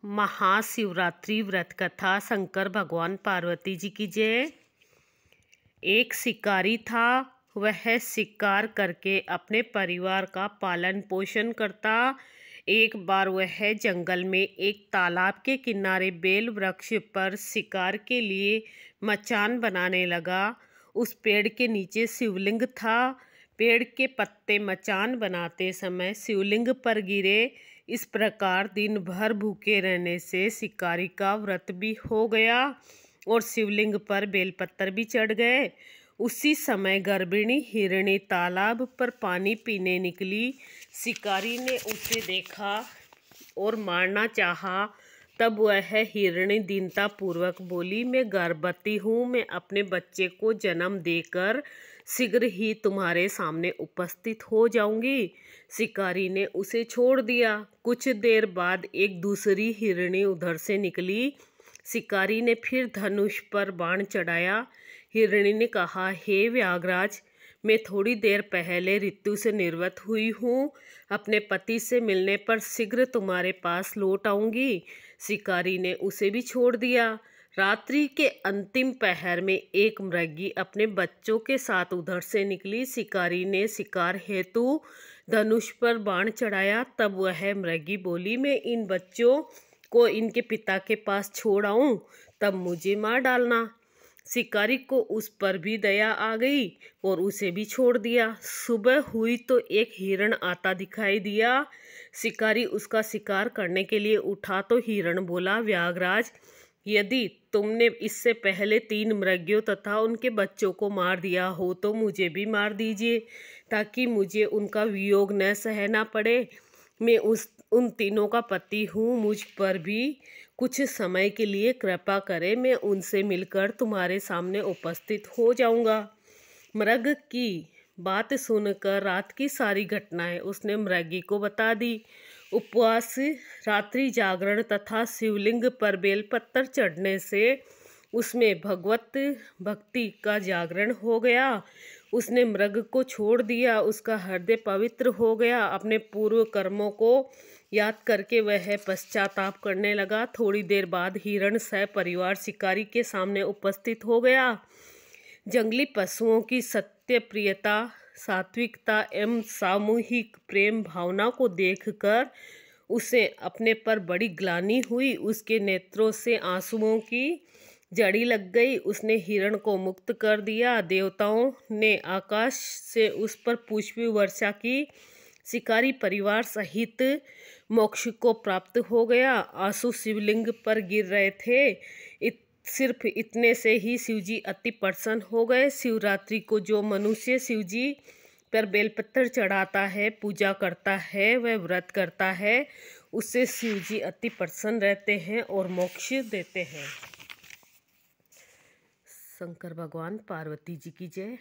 महाशिवरात्रि व्रत कथा। शंकर भगवान पार्वती जी की जय। एक शिकारी था। वह शिकार करके अपने परिवार का पालन पोषण करता। एक बार वह जंगल में एक तालाब के किनारे बेल वृक्ष पर शिकार के लिए मचान बनाने लगा। उस पेड़ के नीचे शिवलिंग था। पेड़ के पत्ते मचान बनाते समय शिवलिंग पर गिरे। इस प्रकार दिन भर भूखे रहने से शिकारी का व्रत भी हो गया और शिवलिंग पर बेलपत्तर भी चढ़ गए। उसी समय गर्भिणी हिरणी तालाब पर पानी पीने निकली। शिकारी ने उसे देखा और मारना चाहा। तब वह हिरणी दीनता पूर्वक बोली, मैं गर्भवती हूँ। मैं अपने बच्चे को जन्म देकर शीघ्र ही तुम्हारे सामने उपस्थित हो जाऊंगी। शिकारी ने उसे छोड़ दिया। कुछ देर बाद एक दूसरी हिरणी उधर से निकली। शिकारी ने फिर धनुष पर बाण चढ़ाया। हिरणी ने कहा, हे व्याघ्रराज, मैं थोड़ी देर पहले ऋतु से निर्वत हुई हूँ। अपने पति से मिलने पर शीघ्र तुम्हारे पास लौट आऊंगी। शिकारी ने उसे भी छोड़ दिया। रात्रि के अंतिम पहर में एक मृगी अपने बच्चों के साथ उधर से निकली। शिकारी ने शिकार हेतु धनुष पर बाण चढ़ाया। तब वह मृगी बोली, मैं इन बच्चों को इनके पिता के पास छोड़ आऊं, तब मुझे मार डालना। शिकारी को उस पर भी दया आ गई और उसे भी छोड़ दिया। सुबह हुई तो एक हिरण आता दिखाई दिया। शिकारी उसका शिकार करने के लिए उठा तो हिरण बोला, व्याघ्रराज, यदि तुमने इससे पहले 3 मृगियों तथा उनके बच्चों को मार दिया हो तो मुझे भी मार दीजिए, ताकि मुझे उनका वियोग न सहना पड़े। मैं उन तीनों का पति हूँ। मुझ पर भी कुछ समय के लिए कृपा करें। मैं उनसे मिलकर तुम्हारे सामने उपस्थित हो जाऊंगा। मृग की बात सुनकर रात की सारी घटनाएं उसने मृगी को बता दी। उपवास, रात्रि जागरण तथा शिवलिंग पर बेलपत्तर चढ़ने से उसमें भगवत भक्ति का जागरण हो गया। उसने मृग को छोड़ दिया। उसका हृदय पवित्र हो गया। अपने पूर्व कर्मों को याद करके वह पश्चाताप करने लगा। थोड़ी देर बाद हिरण सह परिवार शिकारी के सामने उपस्थित हो गया। जंगली पशुओं की सत्य प्रियता, सात्विकता एवं सामूहिक प्रेम भावना को देखकर उसे अपने पर बड़ी ग्लानि हुई। उसके नेत्रों से आंसुओं की जड़ी लग गई। उसने हिरण को मुक्त कर दिया। देवताओं ने आकाश से उस पर पुष्प वर्षा की। शिकारी परिवार सहित मोक्ष को प्राप्त हो गया। आंसू शिवलिंग पर गिर रहे थे। सिर्फ इतने से ही शिवजी अति प्रसन्न हो गए। शिवरात्रि को जो मनुष्य शिवजी पर बेलपत्तर चढ़ाता है, पूजा करता है, वह व्रत करता है, उससे शिवजी अति प्रसन्न रहते हैं और मोक्ष देते हैं। शंकर भगवान पार्वती जी की जय।